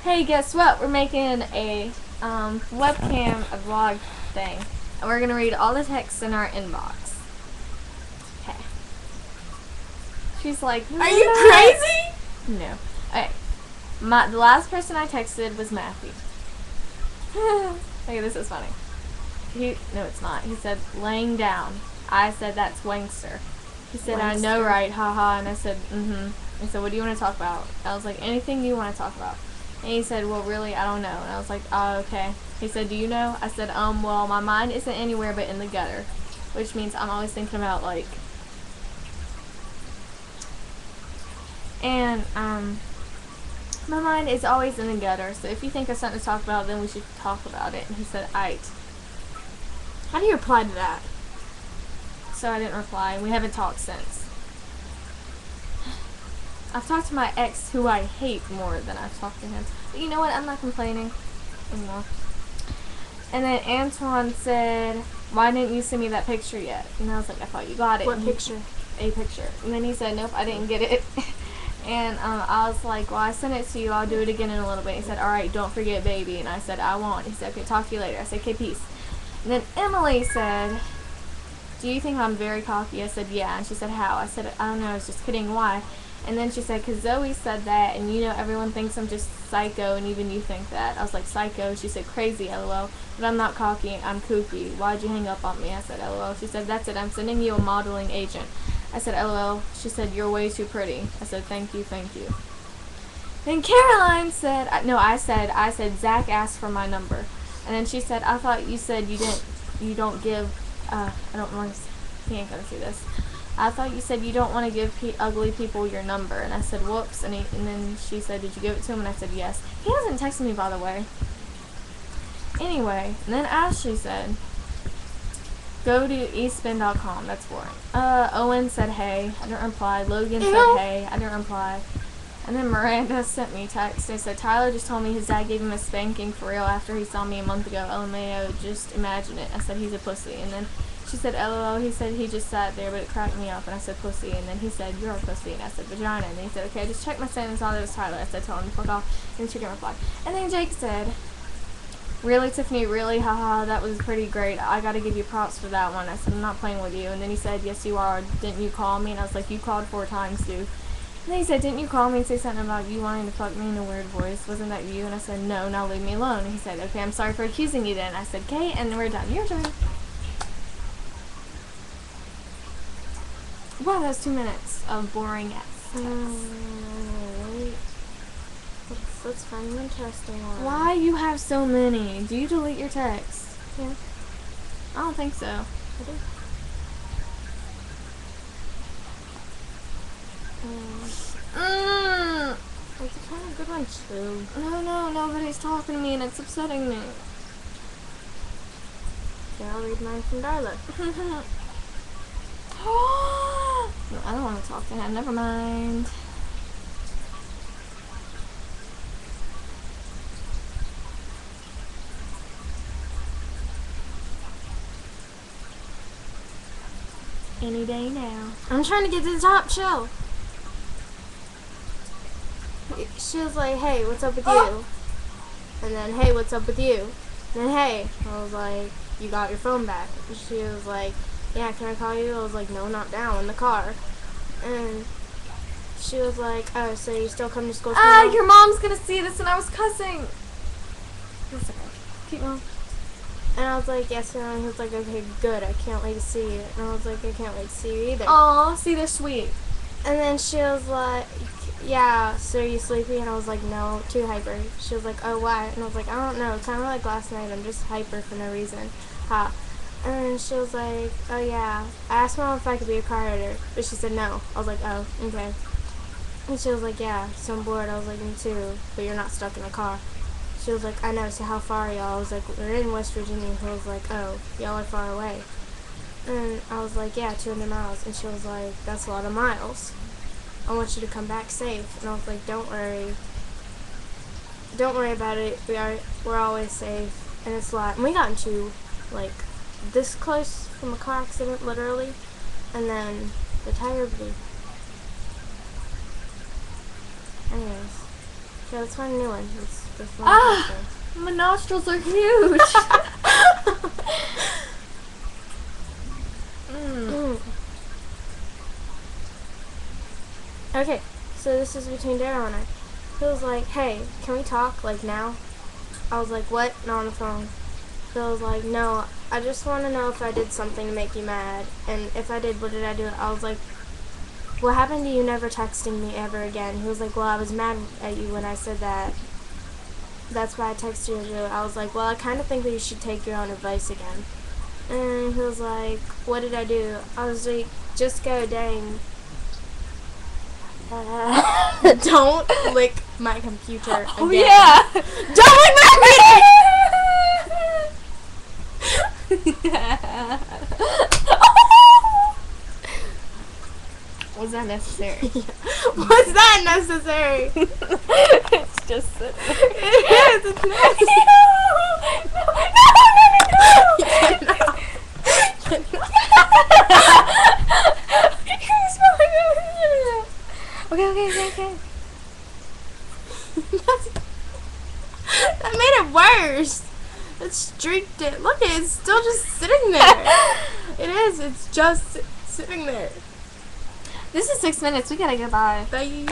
Hey, guess what? We're making a webcam, a vlog thing. And we're going to read all the texts in our inbox. Okay. She's like, Are you crazy? No. Okay. The last person I texted was Matthew. Okay, this is funny. No, it's not. He said, laying down. I said, that's wankster. He said, I know, right? Haha. And I said, mm-hmm. He said, what do you want to talk about? I was like, anything you want to talk about. And he said, well, really, I don't know. And I was like, oh, okay. He said, do you know? I said, well, my mind isn't anywhere but in the gutter. Which means I'm always thinking about, like... And, my mind is always in the gutter. So if you think of something to talk about, then we should talk about it. And he said, aight. How do you reply to that? So I didn't reply. We haven't talked since. I've talked to my ex, who I hate, more than I've talked to him. But you know what? I'm not complaining anymore. And then Antoine said, why didn't you send me that picture yet? And I was like, I thought you got it. What picture? A picture. And then he said, nope, I didn't get it. And I was like, well, I sent it to you. I'll do it again in a little bit. He said, all right, don't forget, baby. And I said, I won't. He said, okay, talk to you later. I said, okay, peace. And then Emily said, do you think I'm very cocky? I said, yeah. And she said, how? I said, I don't know. I was just kidding. Why? And then she said, because Zoe said that, and you know everyone thinks I'm just psycho, and even you think that. I was like, psycho? She said, crazy, LOL. But I'm not cocky. I'm kooky. Why'd you hang up on me? I said, LOL. She said, that's it. I'm sending you a modeling agent. I said, LOL. She said, you're way too pretty. I said, thank you, thank you. Then Caroline said, I said, Zach asked for my number. And then she said, I thought you said you don't give, I don't want to, he ain't gonna see this. I thought you said you don't want to give ugly people your number. And I said, whoops. And then she said, did you give it to him? And I said, yes. He hasn't texted me, by the way. Anyway, and then Ashley said, go to eastspin.com. That's boring. Owen said, hey. I didn't reply. Logan said, hey. I didn't reply. And then Miranda sent me a text. They said, Tyler just told me his dad gave him a spanking for real after he saw me a month ago. LMAO, just imagine it. I said, he's a pussy. And then she said, LOL, he said he just sat there, but it cracked me up. And I said, pussy. And then he said, you're a pussy. And I said, vagina. And then he said, okay, I just checked my sentence. All that was Tyler. I said, tell him to fuck off. And she didn't reply. And then Jake said, really, Tiffany, really? Haha, that was pretty great. I gotta give you props for that one. I said, I'm not playing with you. And then he said, yes, you are. Didn't you call me? And I was like, you called 4 times, dude. And then he said, didn't you call me and say something about you wanting to fuck me in a weird voice? Wasn't that you? And I said, no, now leave me alone. And he said, okay, I'm sorry for accusing you then. I said, okay, and we're done. Your turn. Wow, that was 2 minutes of boring ass text. Let's find an interesting one. Why you have so many? Do you delete your texts? Yeah. I don't think so. I do. It's a kind of good one too. No, nobody's talking to me and it's upsetting me. Okay, I'll read mine from Darla. No, I don't want to talk to him. Never mind. Any day now. I'm trying to get to the top shelf. She was like, hey, what's up with you? And then, hey, what's up with you? And then, hey. I was like, you got your phone back. And she was like, yeah, can I call you? I was like, no, not now, in the car. And she was like, oh, so you still come to school tomorrow? Your mom's gonna see this and I was cussing. That's okay. Keep going. And I was like, yes, and he was like, okay, good, I can't wait to see you. And I was like, I can't wait to see you either. Aw, see, they're sweet. And then she was like, yeah, so are you sleepy? And I was like, no, too hyper. She was like, oh, why? And I was like, I don't know, kind of like last night, I'm just hyper for no reason. Ha. And then she was like, oh, yeah. I asked Mom if I could be a car rider, but she said no. I was like, oh, okay. And she was like, yeah, so I'm bored. I was like, me too, but you're not stuck in a car. She was like, I know, so how far are y'all? I was like, we're in West Virginia. And I was like, oh, y'all are far away. And I was like, yeah, 200 miles. And she was like, that's a lot of miles. I want you to come back safe. And I was like, don't worry. Don't worry about it. We're always safe. And it's a lot. And we got into, like, this close from a car accident, literally. And then the tire blew. Anyways. Okay, let's find a new one. Let's find Ah! My nostrils are huge. Mm. Okay, so this is between Daryl and I. He was like, hey, can we talk, like, now? I was like, what? Not on the phone. Phil was like, no, I just want to know if I did something to make you mad. And if I did, what did I do? I was like, what happened to you never texting me ever again? He was like, well, I was mad at you when I said that. That's why I texted you. I was like, well, I kind of think that you should take your own advice again. And he was like, what did I do? I was like, just go, dang. Don't lick my computer again. Oh yeah! Don't lick my Was that necessary? computer. Was that necessary? It's just sitting there. It is. It's necessary. Okay. That made it worse. It streaked it. Look, it's still just sitting there. It is. It's just sitting there. This is 6 minutes. We gotta go bye. Bye.